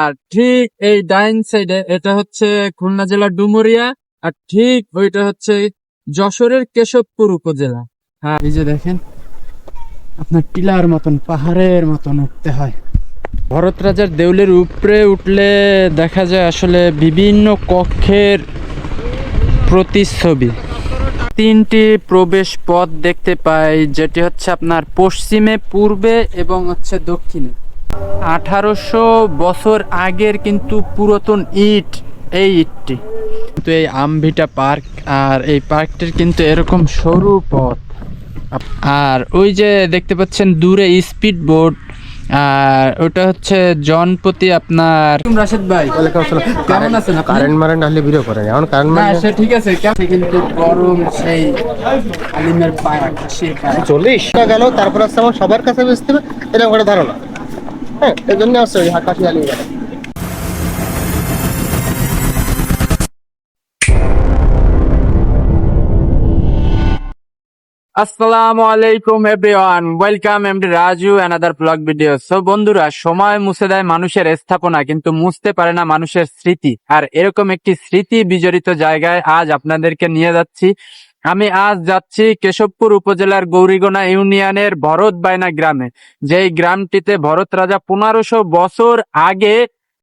আর ঠিক এই ডাইন সাইডে এটা হচ্ছে খুলনা জেলার ডুমুরিয়া, আর ঠিক ওইটা হচ্ছে যশোরের কেশবপুর উপজেলা। হ্যাঁ, এই যে দেখেন আপনার টিলার মতন পাহাড়ের মতন উঠতে হয়। ভরত রাজার দেউলের উপরে উঠলে দেখা যায় আসলে বিভিন্ন কক্ষের প্রতিচ্ছবি। তিনটি প্রবেশ পথ দেখতে পাই, যেটি হচ্ছে আপনার পশ্চিমে, পূর্বে এবং হচ্ছে দক্ষিণে। 1800 বছর আগের কিন্তু পুরাতন ইট, এই ইটটি কিন্তু এই আমভিটা পার্ক। আর এই পার্কটির কিন্তু এরকম সরু পথ। আর ওই যে দেখতে পাচ্ছেন দূরে স্পিড বোট, আর ওটা হচ্ছে জনপতি আপনার রাশেদ ভাই। কেমন আছেন? কারেন্ট মারেন্ট আসলে ভিডিও করেন এখন কারেন্ট না মারেন্ট সে ঠিক আছে, কিন্তু গরম সেই আলিমের পায়া, খাসির পায়া। 40 টাকা গেল, তারপর আসছে আমার সবার কাছে বেচতে হবে এরকম একটা ধারণা। হ্যাঁ, এই জন্য আসছে ওই কাশি আলিম গেল। আসসালামু আলাইকুম everyone, welcome MD Raju another blog video. So বন্ধুরা, সময় মুছে দেয় মানুষের স্থাপনা, কিন্তু মুছতে পারে না মানুষের স্মৃতি। আর এরকম একটি স্মৃতি বিজড়িত জায়গায় আজ আপনাদেরকে নিয়ে যাচ্ছি। আমি আজ যাচ্ছি কেশবপুর উপজেলার গৌরীগোনা ইউনিয়নের ভরত বাইনা গ্রামে, যেই গ্রামটিতে ভরত রাজা 1500 বছর আগে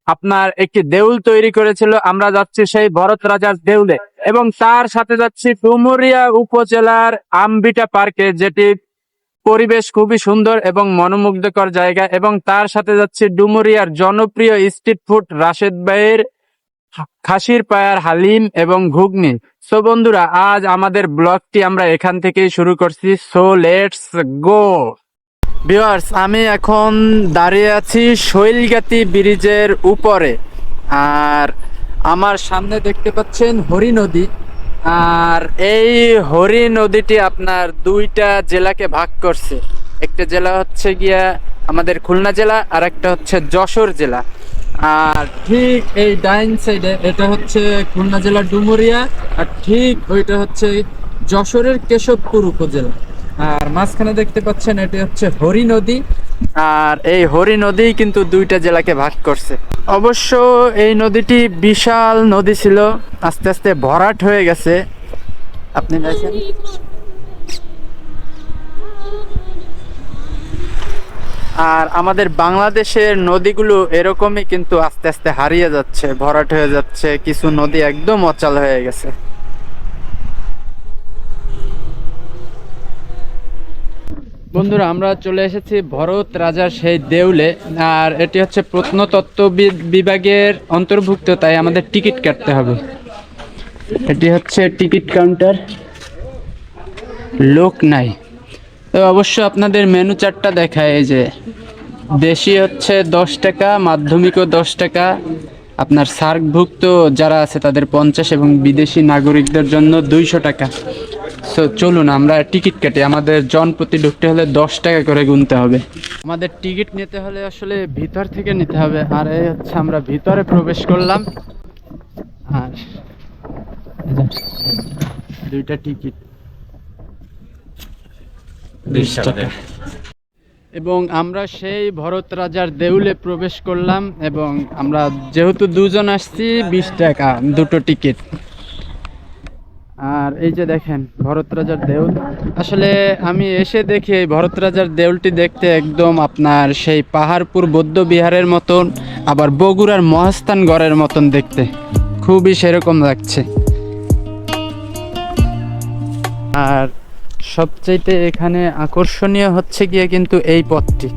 আপনার একটি দেউল তৈরি করেছিল। আমরা যাচ্ছি সেই ভরত রাজার দেউলে, এবং তার সাথে যাচ্ছি ডুমুরিয়া উপজেলার আমভিটা পার্কে, যেটি পরিবেশ খুবই সুন্দর এবং মনোমুগ্ধকর জায়গা। এবং তার সাথে যাচ্ছি ডুমুরিয়ার জনপ্রিয় স্ট্রিট ফুড রাশেদ ভাইয়ের খাসির পায়ার হালিম এবং ঘুগনি। সো বন্ধুরা, আজ আমাদের ব্লগটি আমরা এখান থেকেই শুরু করছি। So let's go. ভিউয়ার্স, আমি এখন দাঁড়িয়ে আছি শৈলগাতি ব্রিজের উপরে, আর আমার সামনে দেখতে পাচ্ছেন হরি নদী। আর এই হরি নদীটি আপনার দুইটা জেলাকে ভাগ করছে। একটা জেলা হচ্ছে গিয়া আমাদের খুলনা জেলা, আর একটা হচ্ছে যশোর জেলা। আর ঠিক এই ডাইন সাইডে এটা হচ্ছে খুলনা জেলার ডুমুরিয়া, আর ঠিক ওইটা হচ্ছে যশোরের কেশবপুর উপজেলা। আর মাঝখানে দেখতে পাচ্ছেন এটি হচ্ছে হরি নদী। আর এই হরি নদী কিন্তু দুইটা জেলাকে ভাগ করছে। অবশ্য এই নদীটি বিশাল নদী ছিল, আস্তে আস্তে ভরাট হয়ে গেছে। আপনি দেখেন আর আমাদের বাংলাদেশের নদীগুলো এরকমই কিন্তু আস্তে আস্তে হারিয়ে যাচ্ছে, ভরাট হয়ে যাচ্ছে। কিছু নদী একদম অচল হয়ে গেছে। বন্ধুরা, আমরা চলে এসেছি ভরত রাজার সেই দেউলে। আর এটি হচ্ছে প্রত্নতত্ত্ববিদ বিভাগের অন্তর্ভুক্ত, তাই আমাদের টিকিট কাটতে হবে। এটি হচ্ছে টিকিট কাউন্টার, লোক নাই। তো অবশ্য আপনাদের মেনু চার্টটা দেখায়, এই যে দেশি হচ্ছে 10 টাকা, মাধ্যমিকও 10 টাকা, আপনার সার্কভুক্ত যারা আছে তাদের 50, এবং বিদেশি নাগরিকদের জন্য 200 টাকা। সো চলুন আমরা টিকিট কাটি। আমাদের জনপ্রতি ঢুকতে হলে 10 টাকা করে গুনতে হবে। আমাদের টিকিট নিতে হলে আসলে ভিতর থেকে নিতে হবে। আর এই হচ্ছে আমরা ভিতরে প্রবেশ করলাম, আর দুইটা টিকিট 20 টাকা। এবং আমরা সেই ভরত রাজার দেউলে প্রবেশ করলাম, এবং আমরা যেহেতু দুজন আসছি 20 টাকা দুটো টিকিট। আর এই যে দেখেন ভরত রাজার দেউল। আসলে আমি এসে দেখি এই ভরত রাজার দেউলটি দেখতে একদম আপনার সেই পাহাড়পুর বৌদ্ধ বিহারের মতন, আবার বগুড়ার মহাস্থানগড়ের মতন দেখতে, খুবই সেরকম লাগছে। আর সবচাইতে এখানে আকর্ষণীয় হচ্ছে গিয়ে কিন্তু এই পথটি।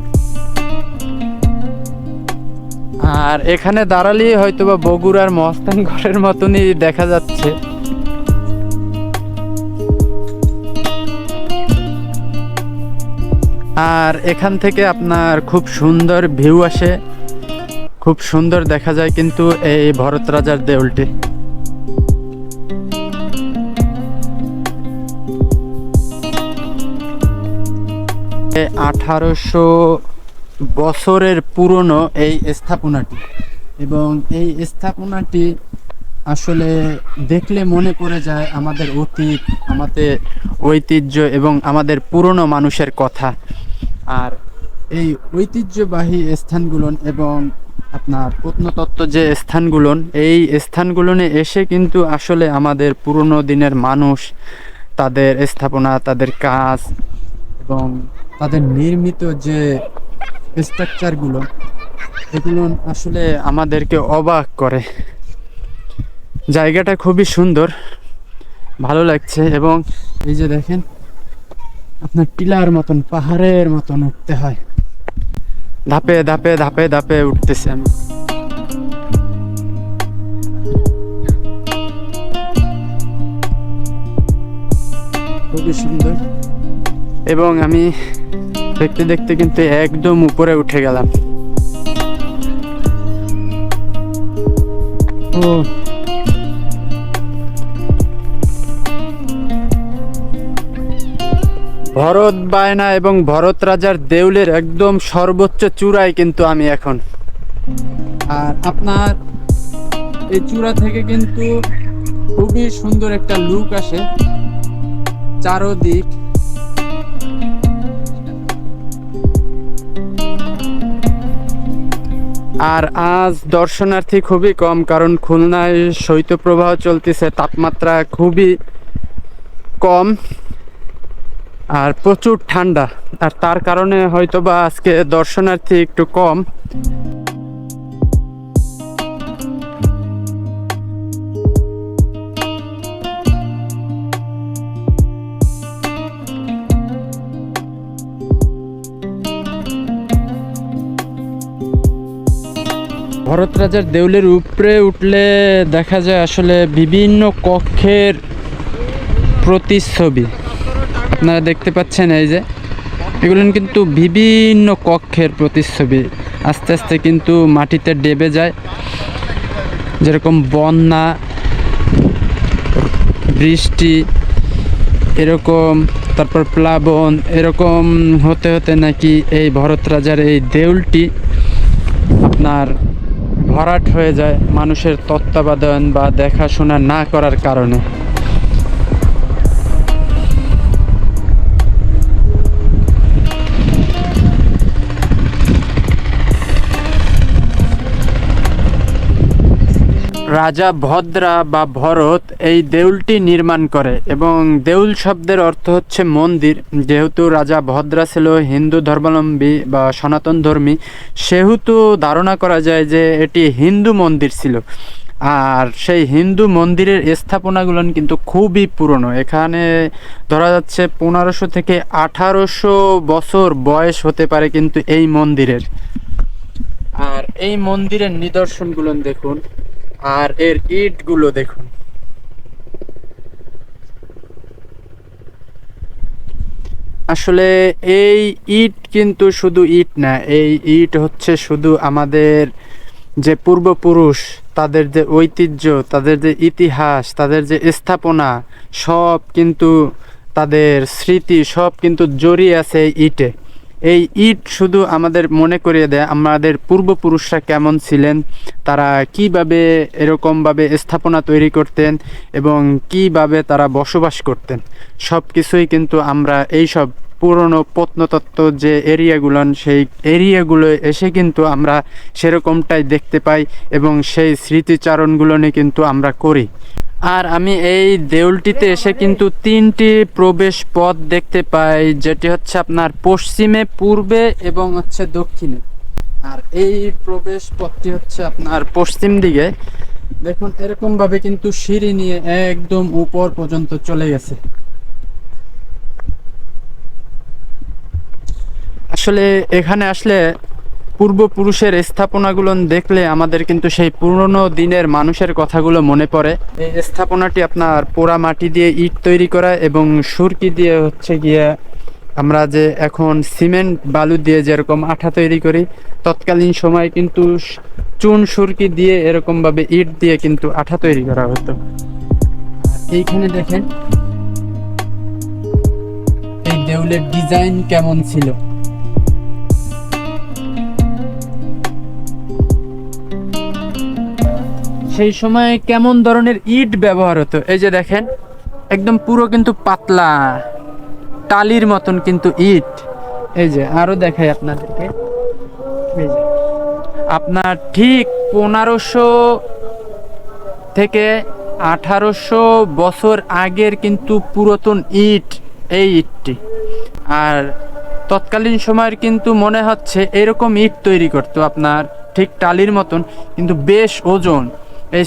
আর এখানে দাঁড়ালেই হয়তোবা বগুড়ার মহাস্থানগড়ের মতনই দেখা যাচ্ছে। আর এখান থেকে আপনার খুব সুন্দর ভিউ আসে, খুব সুন্দর দেখা যায় কিন্তু এই ভরত রাজার দেউলটি। 1800 বছরের পুরনো এই স্থাপনাটি, এবং এই স্থাপনাটি আসলে দেখলে মনে পড়ে যায় আমাদের অতীত, আমাদের ঐতিহ্য এবং আমাদের পুরনো মানুষের কথা। আর এই ঐতিহ্যবাহী স্থানগুলো এবং আপনার প্রত্নতত্ত্ব যে স্থানগুলো, এই স্থানগুলোনে এসে কিন্তু আসলে আমাদের পুরনো দিনের মানুষ, তাদের স্থাপনা, তাদের কাজ এবং তাদের নির্মিত যে স্ট্রাকচারগুলো, এগুলো আসলে আমাদেরকে অবাক করে। জায়গাটা খুবই সুন্দর, ভালো লাগছে। এবং এই যে দেখেন, আপনার টিলার মতন, পাহাড়ের মতন উঠতে হয়, ধাপে ধাপে ধাপে ধাপে উঠতেছে আমি। খুবই সুন্দর। এবং আমি দেখতে দেখতে কিন্তু একদম উপরে উঠে গেলাম। ও, ভরত বায়না এবং ভরত রাজার দেউলের একদম সর্বোচ্চ চূড়ায় কিন্তু আমি এখন। আর আপনার এই চূড়া থেকে কিন্তু খুবই সুন্দর একটা লুক আসে চারদিক। আর আজ দর্শনার্থী খুবই কম, কারণ খুলনায় শৈত্যপ্রবাহ চলতেছে, তাপমাত্রা খুবই কম আর প্রচুর ঠান্ডা। আর তার কারণে হয়তো বা আজকে দর্শনার্থী একটু কম। ভরত রাজার দেউলের উপরে উঠলে দেখা যায় আসলে বিভিন্ন কক্ষের প্রতিচ্ছবি আপনারা দেখতে পাচ্ছেন। এই যে এগুলো কিন্তু বিভিন্ন কক্ষের প্রতিচ্ছবি, আস্তে আস্তে কিন্তু মাটিতে ডেবে যায়। যেরকম বন্যা, বৃষ্টি, এরকম, তারপর প্লাবন, এরকম হতে হতে নাকি এই ভরত রাজার এই দেউলটি আপনার ভরাট হয়ে যায় মানুষের তত্ত্বাবধান বা দেখাশোনা না করার কারণে। রাজা ভদ্রা বা ভরত এই দেউলটি নির্মাণ করে, এবং দেউল শব্দের অর্থ হচ্ছে মন্দির। যেহেতু রাজা ভদ্রা ছিল হিন্দু ধর্মাবলম্বী বা সনাতন ধর্মী, সেহেতু ধারণা করা যায় যে এটি হিন্দু মন্দির ছিল। আর সেই হিন্দু মন্দিরের স্থাপনাগুলো কিন্তু খুবই পুরনো। এখানে ধরা যাচ্ছে 1500 থেকে 1800 বছর বয়স হতে পারে কিন্তু এই মন্দিরের। আর এই মন্দিরের নিদর্শনগুলো দেখুন, আর এর ইটগুলো দেখুন। আসলে এই ইট কিন্তু শুধু ইট না, এই ইট হচ্ছে শুধু আমাদের যে পূর্বপুরুষ, তাদের যে ঐতিহ্য, তাদের যে ইতিহাস, তাদের যে স্থাপনা, সব কিন্তু, তাদের স্মৃতি সব কিন্তু জড়িয়ে আছে এই ইটে। এই ইট শুধু আমাদের মনে করিয়ে দেয় আমাদের পূর্বপুরুষরা কেমন ছিলেন, তারা কিভাবে এরকমভাবে স্থাপনা তৈরি করতেন এবং কিভাবে তারা বসবাস করতেন। সব কিছুই কিন্তু আমরা এই সব পুরনো প্রত্নতত্ত্ব যে এরিয়াগুলো, সেই এরিয়াগুলো এসে কিন্তু আমরা সেরকমটাই দেখতে পাই এবং সেই স্মৃতিচারণগুলো নিয়ে কিন্তু আমরা করি। আর আমি এই দেউলটিতে এসে কিন্তু 3টি প্রবেশ পথ দেখতে পাই, যেটি হচ্ছে আপনার পশ্চিমে, পূর্বে এবং হচ্ছে দক্ষিণে। আর এই প্রবেশ পথটি হচ্ছে আপনার পশ্চিম দিকে। দেখুন এরকম ভাবে কিন্তু সিঁড়ি নিয়ে একদম উপর পর্যন্ত চলে গেছে। আসলে এখানে আসলে পূর্বপুরুষের স্থাপনাগুলো দেখলে আমাদের কিন্তু সেই পুরনো দিনের মানুষের কথাগুলো মনে পড়ে। এই স্থাপনাটি আপনার পোড়া মাটি দিয়ে ইট তৈরি করা এবং সুরকি দিয়ে হচ্ছে গিয়ে আমরা যে এখন সিমেন্ট বালু দিয়ে যেরকম আঠা তৈরি করি, তৎকালীন সময় কিন্তু চুন সুরকি দিয়ে এরকমভাবে ইট দিয়ে কিন্তু আঠা তৈরি করা হতো। এইখানে দেখেন এই দেউলের ডিজাইন কেমন ছিল। সেই সময় কেমন ধরনের ইট ব্যবহার হতো, এই যে দেখেন একদম পুরো কিন্তু পাতলা টালির মতন কিন্তু ইট। এই যে আরো দেখাই আপনাদেরকে, এই যে আপনার ঠিক 1500 থেকে 1800 বছর আগের কিন্তু পুরাতন ইট এই ইটটি। আর তৎকালীন সময়ের কিন্তু মনে হচ্ছে এরকম ইট তৈরি করতো আপনার ঠিক টালির মতন, কিন্তু বেশ ওজন। এই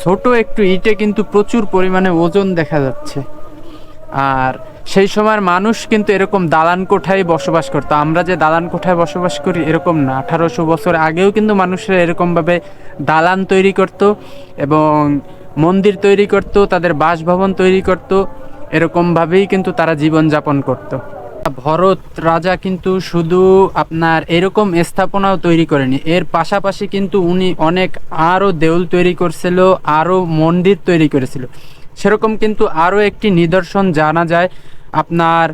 ছোট একটু ইটে কিন্তু প্রচুর পরিমাণে ওজন দেখা যাচ্ছে। আর সেই সময়ের মানুষ কিন্তু এরকম দালান কোঠায় বসবাস করতো। আমরা যে দালান কোঠায় বসবাস করি এরকম না, 1800 বছর আগেও কিন্তু মানুষরা এরকমভাবে দালান তৈরি করত এবং মন্দির তৈরি করত, তাদের বাসভবন তৈরি করত, এরকমভাবেই কিন্তু তারা জীবনযাপন করত। ভরত রাজা কিন্তু শুধু আপনার এরকম স্থাপনাও তৈরি করেনি, এর পাশাপাশি কিন্তু উনি অনেক আরও দেউল তৈরি করছিল, আরও মন্দির তৈরি করেছিল। সেরকম কিন্তু আরও একটি নিদর্শন জানা যায় আপনার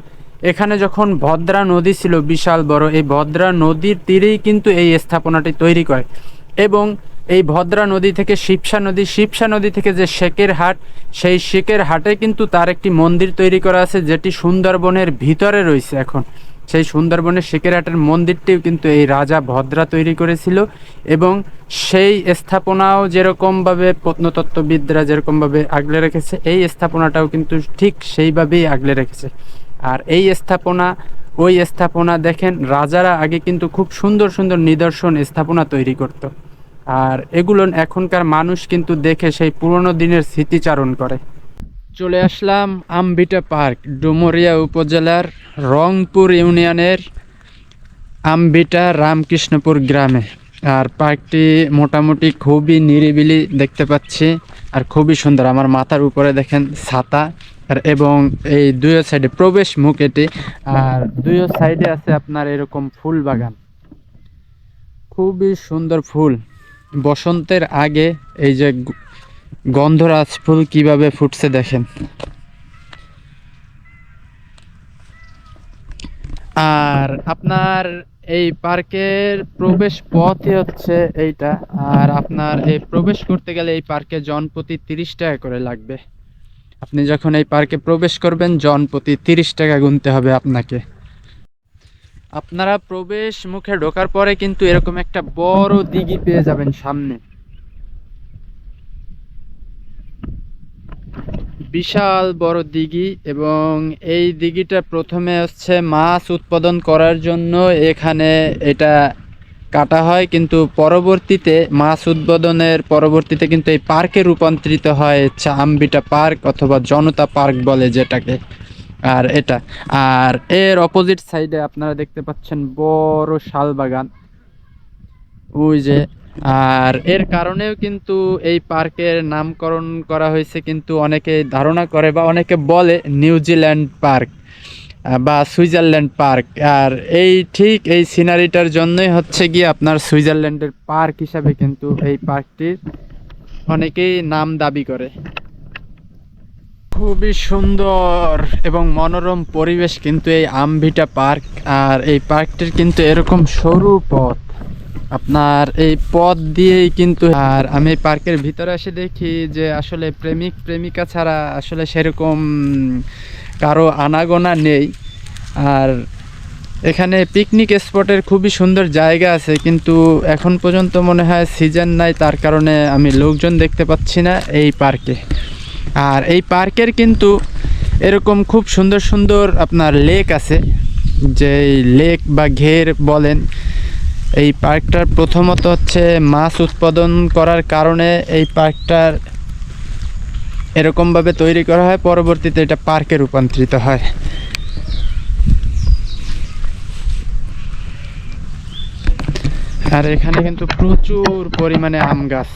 এখানে যখন ভদ্রা নদী ছিল বিশাল বড়, এই ভদ্রা নদীর তীরেই কিন্তু এই স্থাপনাটি তৈরি করে। এবং এই ভদ্রা নদী থেকে শিবসা নদী থেকে যে শেকের হাট, সেই শেকের হাটে কিন্তু তার একটি মন্দির তৈরি করা আছে, যেটি সুন্দরবনের ভিতরে রয়েছে এখন। সেই সুন্দরবনের শেকের হাটের মন্দিরটিও কিন্তু এই রাজা ভদ্রা তৈরি করেছিল। এবং সেই স্থাপনাও যেরকমভাবে প্রত্নতত্ত্ববিদরা যেরকমভাবে আগলে রেখেছে, এই স্থাপনাটাও কিন্তু ঠিক সেইভাবেই আগলে রেখেছে। আর এই ওই স্থাপনা দেখেন, রাজারা আগে কিন্তু খুব সুন্দর সুন্দর নিদর্শন স্থাপনা তৈরি করত। আর এগুলো এখনকার মানুষ কিন্তু দেখে সেই পুরনো দিনের স্মৃতিচারণ করে। চলে আসলাম আমভিটা পার্ক, ডুমুরিয়া উপজেলার রংপুর ইউনিয়নের আমভিটা রামকৃষ্ণপুর গ্রামে। আর পার্কটি মোটামুটি খুবই নিরিবিলি দেখতে পাচ্ছি আর খুবই সুন্দর। আমার মাথার উপরে দেখেন ছাতা, আর এবং এই দুই সাইডে প্রবেশ মুখ এটি, আর দুই সাইডে আছে আপনার এরকম ফুল বাগান, খুবই সুন্দর ফুল। বসন্তের আগে এই যে গন্ধরাজ ফুল কিভাবে ফুটছে দেখেন। আর আপনার এই পার্কের প্রবেশ পথই হচ্ছে এইটা। আর আপনার এই প্রবেশ করতে গেলে এই পার্কে জনপ্রতি 30 টাকা করে লাগবে। আপনি যখন এই পার্কে প্রবেশ করবেন জনপ্রতি 30 টাকা গুনতে হবে আপনাকে। আপনারা প্রবেশ মুখে ঢোকার পরে কিন্তু এরকম একটা বড় দিঘি পেয়ে যাবেন সামনে, বিশাল বড় দিঘি। এবং এই দিঘিটা প্রথমে হচ্ছে মাছ উৎপাদন করার জন্য এখানে এটা কাটা হয়, কিন্তু পরবর্তীতে মাছ উৎপাদনের পরবর্তীতে কিন্তু এই পার্কে রূপান্তরিত হয় আমভিটা পার্ক অথবা জনতা পার্ক বলে যেটাকে। আর এটা, আর এর অপোজিট সাইডে আপনারা দেখতে পাচ্ছেন বড় শাল বাগান ওই যে। আর এর কারণেও কিন্তু এই পার্কের নামকরণ করা হয়েছে, কিন্তু অনেকে ধারণা করে বা অনেকে বলে নিউজিল্যান্ড পার্ক বা সুইজারল্যান্ড পার্ক। আর এই ঠিক এই সিনারিটার জন্যই হচ্ছে গিয়ে আপনার সুইজারল্যান্ডের পার্ক হিসাবে কিন্তু এই পার্কটির অনেকেই নাম দাবি করে। খুবই সুন্দর এবং মনোরম পরিবেশ কিন্তু এই আমভিটা পার্ক। আর এই পার্কটির কিন্তু এরকম সরু পথ, আপনার এই পথ দিয়েই কিন্তু। আর আমি পার্কের ভিতরে এসে দেখি যে আসলে প্রেমিক প্রেমিকা ছাড়া আসলে সেরকম কারো আনাগোনা নেই। আর এখানে পিকনিক স্পটের খুবই সুন্দর জায়গা আছে, কিন্তু এখন পর্যন্ত মনে হয় সিজন নাই, তার কারণে আমি লোকজন দেখতে পাচ্ছি না এই পার্কে। আর এই পার্কের কিন্তু এরকম খুব সুন্দর সুন্দর আপনার লেক আছে, যে লেক বা ঘের বলেন। এই পার্কটার প্রথমত হচ্ছে মাছ উৎপাদন করার কারণে এই পার্কটার এরকমভাবে তৈরি করা হয়, পরবর্তীতে এটা পার্কে রূপান্তরিত হয়। আর এখানে কিন্তু প্রচুর পরিমাণে আম গাছ।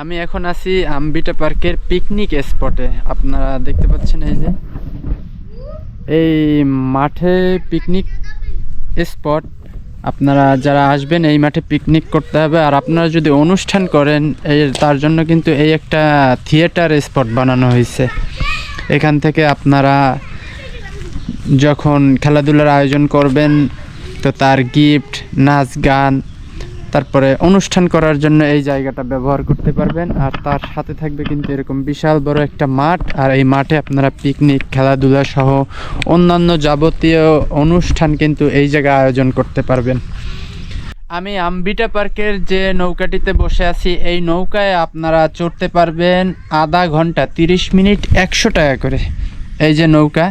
আমি এখন আছি আমভিটা পার্কের পিকনিক স্পটে। আপনারা দেখতে পাচ্ছেন এই যে এই মাঠে পিকনিক স্পট। আপনারা যারা আসবেন এই মাঠে পিকনিক করতে হবে। আর আপনারা যদি অনুষ্ঠান করেন তার জন্য কিন্তু এই একটা থিয়েটার স্পট বানানো হয়েছে। এখান থেকে আপনারা যখন খেলাধুলার আয়োজন করবেন তো তার গিফট, নাচ গান, তারপরে অনুষ্ঠান করার জন্য এই জায়গাটা ব্যবহার করতে পারবেন। আর তার সাথে থাকবে কিন্তু এরকম বিশাল বড় একটা মাঠ। আর এই মাঠে আপনারা পিকনিক, খেলাধুলা সহ অন্যান্য যাবতীয় অনুষ্ঠান কিন্তু এই জায়গায় আয়োজন করতে পারবেন। আমি আম্বিটা পার্কের যে নৌকাটিতে বসে আছি, এই নৌকায় আপনারা চড়তে পারবেন আধা ঘন্টা 30 মিনিট 100 টাকা করে। এই যে নৌকা,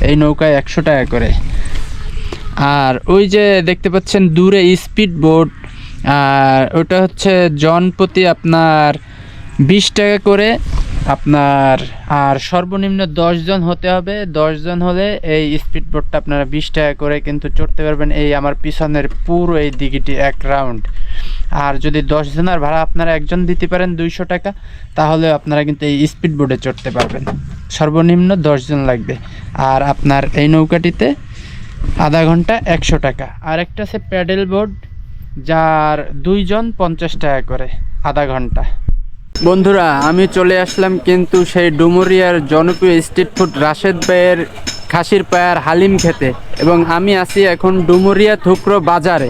এই নৌকায় 100 টাকা করে। আর ওই যে দেখতে পাচ্ছেন দূরে স্পিড বোট, আর ওটা হচ্ছে জনপ্রতি আপনার 20 টাকা করে আপনার। আর সর্বনিম্ন 10 জন হতে হবে, 10 জন হলে এই স্পিড বোটটা আপনারা 20 টাকা করে কিন্তু চড়তে পারবেন। এই আমার পিছনের পুরো এই দিঘিটি এক রাউন্ড। আর যদি 10 জনের ভাড়া আপনারা একজন দিতে পারেন 200 টাকা, তাহলে আপনারা কিন্তু এই স্পিড বোটে চড়তে পারবেন। সর্বনিম্ন 10 জন লাগবে। আর আপনার এই নৌকাটিতে আধা ঘন্টা 100 টাকা। আর একটা আছে প্যাডেল বোর্ড, যার 2 জন 50 টাকা করে আধা ঘন্টা। বন্ধুরা, আমি চলে আসলাম কিন্তু সেই ডুমুরিয়ার জনপ্রিয় স্ট্রিট ফুড রাশেদ ভাইয়ের খাসির পায়ার হালিম খেতে, এবং আমি আছি এখন ডুমুরিয়া থুকরো বাজারে।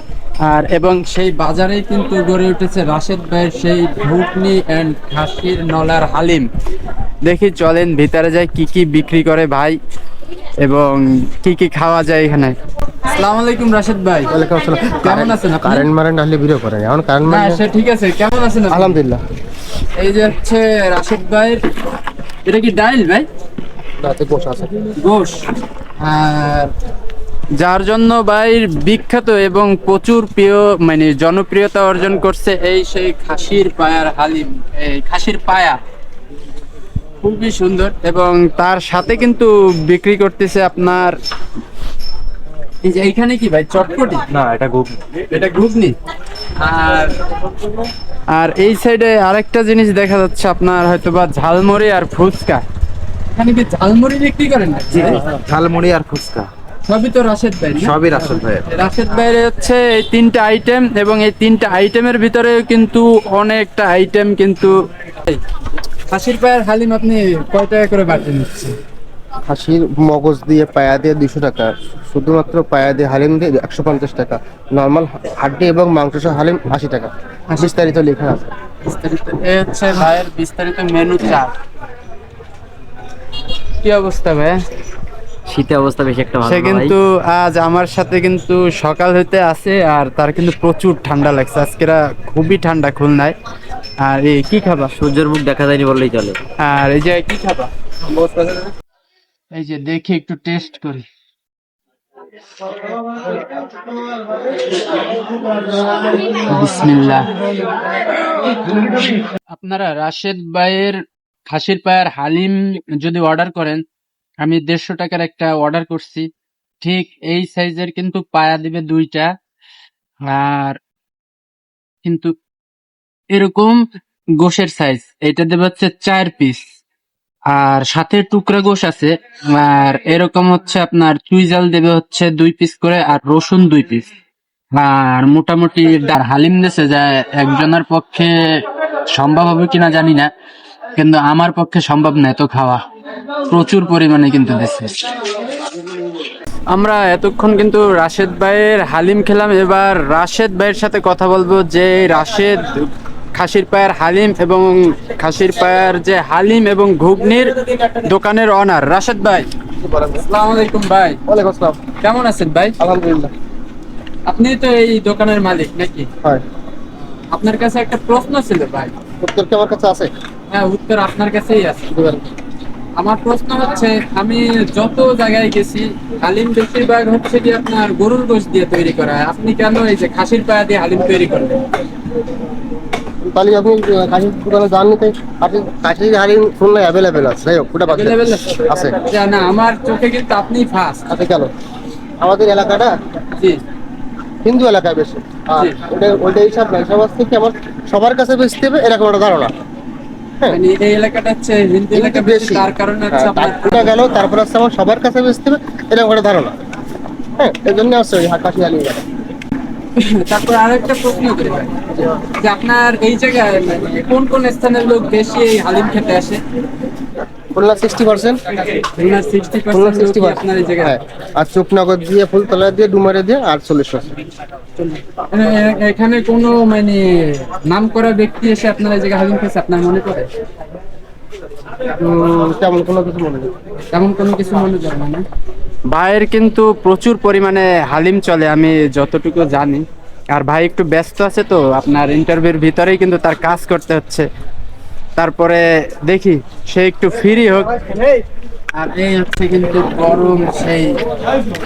আর এবং সেই বাজারেই কিন্তু গড়ে উঠেছে রাশেদ ভাইয়ের সেই ঘুগনি অ্যান্ড খাসির নলার হালিম। দেখি চলেন ভিতরে যাই, কি কি বিক্রি করে ভাই এবং কি কি খাওয়া যায় এখানে। আসসালামু আলাইকুম রাশেদ ভাই। ওয়ালাইকুম আসসালাম। কেমন আছেন আপনি? কারেন্ট মারেন্ট আসলে ভিডিও করেন, এখন কারেন্ট না মারেন্ট। সে ঠিক আছে, কেমন আছেন আপনি? আলহামদুলিল্লাহ। এই যে হচ্ছে রাশেদ ভাইয়ের, এটা কি ডাইল ভাই? রাতে বসে আছে গোশ। আর যার জন্য ভাই বিখ্যাত এবং প্রচুর প্রিয়, মানে জনপ্রিয়তা অর্জন করছে এই সেই খাসির পায়ার হালিম, এই খাসির পায়া খুবই সুন্দর। এবং তার সাথে কিন্তু বিক্রি করতেছে আপনার এই যে এইখানে কি ভাই, চটপটি? না, এটা ঘুগনি। এটা ঘুগনি। আর আর এই সাইডে আরেকটা জিনিস দেখা যাচ্ছে আপনার, হয়তোবা ঝালমুড়ি আর ফুচকা। এখানে কি ঝালমুড়ি বিক্রি করেন না? ঝালমুড়ি আর ফুচকা সবই তো রাশেদ ভাই না? সবই রাশেদ ভাইয়ের। রাশেদ ভাইয়ের হচ্ছে এই 3টা আইটেম, এবং এই 3টা আইটেমের ভিতরে কিন্তু অনেকটা আইটেম কিন্তু। খাসির পায়ের হালিম আপনি কয় টাকা করে বাড়তে নিচ্ছেন? খাসির মগজ দিয়ে পায়া দিয়ে 200 টাকা, শুধুমাত্র পায়া দিয়ে হালিম দিয়ে 150 টাকা, নর্মাল হাড্ডি এবং মাংস সহ হালিম 80 টাকা। বিস্তারিত লেখা আছে। বিস্তারিত এই হচ্ছে ভাইয়ের বিস্তারিত মেনু চার্ট। কি অবস্থা ভাই? শীতে অবস্থা বেশি একটা ভালো সে না ভাই। কিন্তু আজ আমার সাথে কিন্তু সকাল হইতে আছে, আর তার কিন্তু প্রচুর ঠান্ডা লাগছে আজকেরা, খুবই ঠান্ডা খুলনায়। আর এই কি খাবা? সূর্যের মুখ দেখা যায়নি বললেই চলে। আর এই যে কি খাবা? এই যে দেখি একটু টেস্ট করি। বিসমিল্লাহ। আপনারা রাশেদ ভাইয়ের খাসির পায়ার হালিম যদি অর্ডার করেন, আমি 150 টাকার একটা অর্ডার করছি, ঠিক এই সাইজের কিন্তু পায়া দিবে 2টা। আর কিন্তু এরকম গোশের সাইজ, এটা দেবে হচ্ছে 4 পিস। আর সাথে টুকরা গোশ আছে। আর এরকম হচ্ছে আপনার চুইজাল দেবে হচ্ছে 2 পিস করে, আর রসুন 2 পিস। আর মোটামুটি হালিম দেশে যায় একজনের পক্ষে সম্ভব হবে কিনা জানি না, কিন্তু আমার পক্ষে সম্ভব না এত খাওয়া, প্রচুর পরিমাণে কিন্তু দেশে। আমরা এতক্ষণ কিন্তু রাশেদ ভাইয়ের হালিম খেলাম, এবার রাশেদ ভাইয়ের সাথে কথা বলবো, যে রাশেদ খাসির পায়ের হালিম এবং খাসির পায়ের যে হালিম এবং ঘুগনির দোকানের অনার রাশেদ ভাই। আসসালামু আলাইকুম ভাই। ওয়ালাইকুম আসসালাম। কেমন আছেন ভাই? আলহামদুলিল্লাহ। আপনি তো এই দোকানের মালিক নাকি? হয়। আপনার কাছে একটা প্রশ্ন ছিল ভাই। উত্তর কি আমার কাছে আছে? হ্যাঁ, উত্তর আপনার কাছেই আছে। আমার প্রশ্ন হচ্ছে, আমি যত জায়গায় গেছি হালিম বেশিরভাগ হচ্ছে কি আপনার গরুর গোশত দিয়ে তৈরি করা হয়, আপনি কেন এই যে খাসির পায়া দিয়ে হালিম তৈরি করলেন? তাহলে আপনি কাশির দোকানে যান নিতে, কাশির হালিম খুলনায় অ্যাভেলেবেল আছে। যাই হোক, ওটা বাদ দেন। Available আছে? আছে। না, আমার চোখে কিন্তু আপনি ফার্স্ট। আছে কেন? আমাদের এলাকাটা জি হিন্দু এলাকায় বেশি, আর জি। ওইটা হিসাব নাই, সবার থেকে আমার সবার কাছে বেচতে হবে এরকম একটা ধারণা। হ্যাঁ, মানে এই এলাকাটা হচ্ছে হিন্দু এলাকা বেশি, তার কারণে হচ্ছে আপনার। ওটা গেল, তারপর হচ্ছে আমার সবার কাছে বেচতে হবে এরকম একটা ধারণা। হ্যাঁ, এই জন্য আসছে ওই কাশি হালিম। তারপর আরেকটা প্রশ্ন করি ভাই, যে আপনার এই জায়গায় মানে কোন কোন স্থানের লোক বেশি এই হালিম খেতে আসে? খুলনা 60%, খুলনার 60% খুলনা লোকই 60%। আপনার এই জায়গায়। হ্যাঁ, আর চুপনগর দিয়ে, ফুলতলা দিয়ে, ডুমারে দিয়ে, আর 40%। এখানে কোনো মানে নাম করা ব্যক্তি এসে আপনার এই জায়গায় হালিম খেয়েছে আপনার মনে পড়ে? তেমন কোনো কিছু মনে নেই। তেমন কোনো কিছু মনে পড়ে না। ভাইয়ের কিন্তু প্রচুর পরিমাণে হালিম চলে, আমি যতটুকু জানি। আর ভাই একটু ব্যস্ত আছে তো, আপনার ইন্টারভিউর ভিতরেই কিন্তু তার কাজ করতে হচ্ছে। তারপরে দেখি সে একটু ফ্রি হোক। আর এই হচ্ছে কিন্তু গরম সেই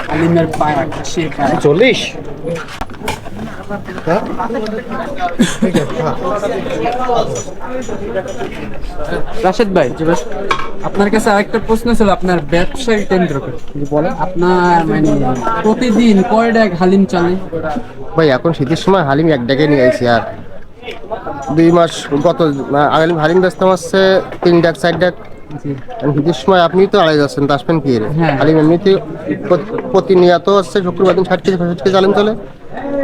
হালিমের পায়া, খাসির পায়া। 40। রাশেদ ভাই, আপনার কাছে আরেকটা প্রশ্ন ছিল আপনার ব্যবসায়ী কেন্দ্র করে। বলেন আপনার মানে প্রতিদিন কয় ডেক হালিম চলে? ভাই এখন শীতের সময় হালিম এক ডেকে নিয়ে আইছি, আর 2 মাস গত হালিম ব্যস্ত হচ্ছে 3 ডাক 4 ডাক। শীতের সময় আপনি তো আড়াই যাচ্ছেন, তো আসবেন কি রে? হ্যাঁ। হালিম এমনিতে প্রতিনিয়ত হচ্ছে শুক্রবার দিন 60 কেজি 65 কেজি হালিম চলে,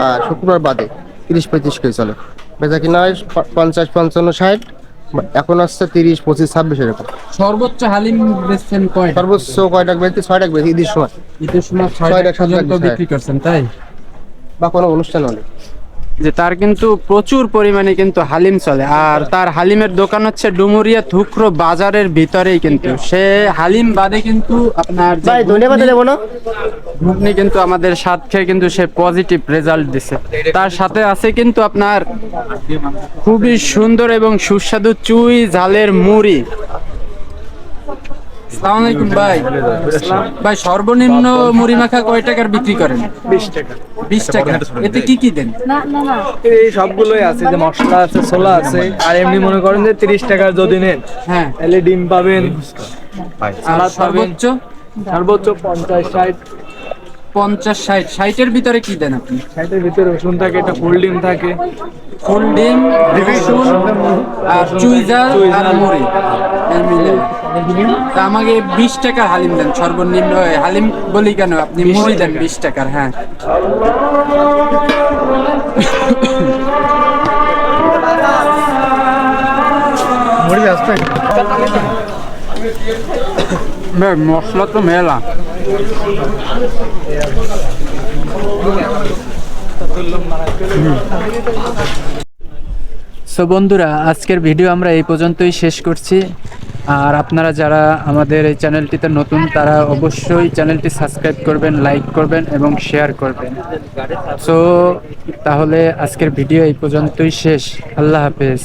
আর শুক্রবার বাদে 30-35 কেজি চলে। বেচা কিনা হয় 50 55 60, এখন আসছে 30 25 26 এরকম। সর্বোচ্চ হালিম বেচছেন কয়? সর্বোচ্চ কয় ডাক বেশি? 6 ডাক বেশি ঈদের সময়, ঈদের সময় 6 ছয় ডেক ডেক, সাত ডেক পর্যন্ত বিক্রি করছেন, তাই? বা কোনো অনুষ্ঠান হলে। যে তার কিন্তু প্রচুর পরিমাণে কিন্তু হালিম চলে, আর তার হালিমের দোকান হচ্ছে ডুমুরিয়া থুকরো বাজারের ভিতরেই। কিন্তু সে হালিম বাদে কিন্তু আপনার যে ভাই ধন্যবাদ দেবো না। ঘুগনি কিন্তু আমাদের স্বাদ খেয়ে কিন্তু সে পজিটিভ রেজাল্ট দিছে। তার সাথে আছে কিন্তু আপনার খুবই সুন্দর এবং সুস্বাদু চুই ঝালের মুড়ি। আসসালামু আলাইকুম ভাই। ভাই সর্বনিম্ন মুড়ি মাখা কয় টাকার বিক্রি করেন? 20 টাকা। 20 টাকা। এতে কি কি দেন? এই সবগুলোই আছে, যে মশলা আছে, ছোলা আছে, আর এমনি মনে করেন যে 30 টাকার যদি নেন হ্যাঁ। তাহলে ডিম পাবেন, আর সালাদ পাবেন। সর্বোচ্চ সর্বোচ্চ 50 60। 60-60 এর ভিতরে কি দেন আপনি? 60-এর ভিতরে রসুন থাকে, এটা ফুল ডিম থাকে। ফুল ডিম, রসুন আর চুই ঝাল আর মুড়ি এর মিলে। তা আমাকে 20 টাকার হালিম দেন সর্বনিম্ন। হালিম বলি কেন, আপনি মুড়ি দেন 20 টাকার। হ্যাঁ, মুড়ি আসবে। ভাই মশলা তো মেলা। সো বন্ধুরা, আজকের ভিডিও আমরা এই পর্যন্তই শেষ করছি। আর আপনারা যারা আমাদের এই চ্যানেলটিতে নতুন, তারা অবশ্যই চ্যানেলটি সাবস্ক্রাইব করবেন, লাইক করবেন এবং শেয়ার করবেন। সো তাহলে আজকের ভিডিও এই পর্যন্তই শেষ। আল্লাহ হাফেজ।